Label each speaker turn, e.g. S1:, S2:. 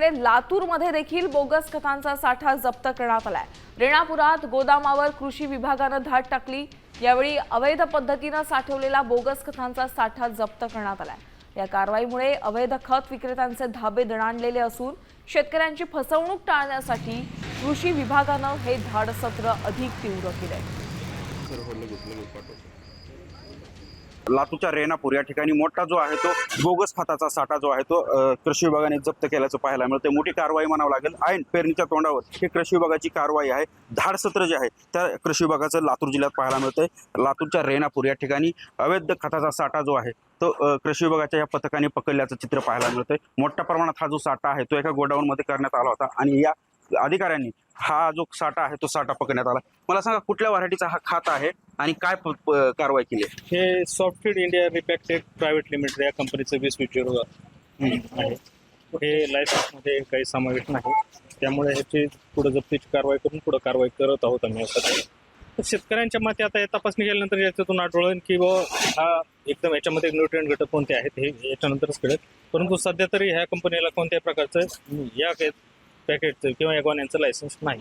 S1: इकडे लातूरमध्ये देखील बोगस खतांचा साठा जप्त करण्यात आलाय। रेणापुरात गोदामावर कृषी विभागानं धाड टाकली। यावेळी अवैध पद्धतीने साठवलेला बोगस खतांचा साठा जप्त करण्यात आलाय। या कारवाईमुळे अवैध खत विक्रेत्यांचे धाबे दणाणलेले असून शेतकऱ्यांची फसवणूक टाळण्यासाठी कृषी विभागानं हे धाडसत्र अधिक तीव्र केलंय।
S2: लातूरच्या रेणापूर या ठिकाणी मोठा जो आहे तो बोगस खताचा साठा जो आहे तो कृषी विभागाने जप्त केल्याचं पाहायला मिळते। मोठी कारवाई म्हणावं लागेल। ऐन पेरणीच्या तोंडावर ही कृषी विभागाची कारवाई आहे। धाडसत्र जे आहे त्या कृषी विभागाचं लातूर जिल्ह्यात पाहायला मिळतंय। लातूरच्या रेणापूर या ठिकाणी अवैध खताचा साठा जो आहे तो कृषी विभागाच्या या पथकाने पकडल्याचं चित्र पाहायला मिळतंय। मोठ्या प्रमाणात हा जो साठा आहे तो एका गोडाऊन मध्ये करण्यात आला होता आणि या अधिकाऱ्यांनी हा जो साठा आहे तो साठा पकडण्यात आला। मला सांगा कुठल्या व्हरायटीचा हा खात आहे आणि काय कारवाई केली?
S3: हे सॉफ्टफीड इंडिया रिपॅक्टेड प्रायव्हेट लिमिटेड या कंपनीचं 2020 आहे। हे लायसन्समध्ये काही समावेश नाही, त्यामुळे ह्याची पुढे जप्तीची कारवाई करून पुढे कारवाई करत आहोत आम्ही। आता शेतकऱ्यांच्या मते आता तपासणी केल्यानंतर याच्यातून आढळून की हा एकदम याच्यामध्ये न्यूट्रिएंट घटक कोणते आहेत हे याच्यानंतरच कळेल। परंतु सध्या तरी ह्या कंपनीला कोणत्याही प्रकारचं या पॅकेटचं किंवा या गोण्यांचं लायसन्स नाही।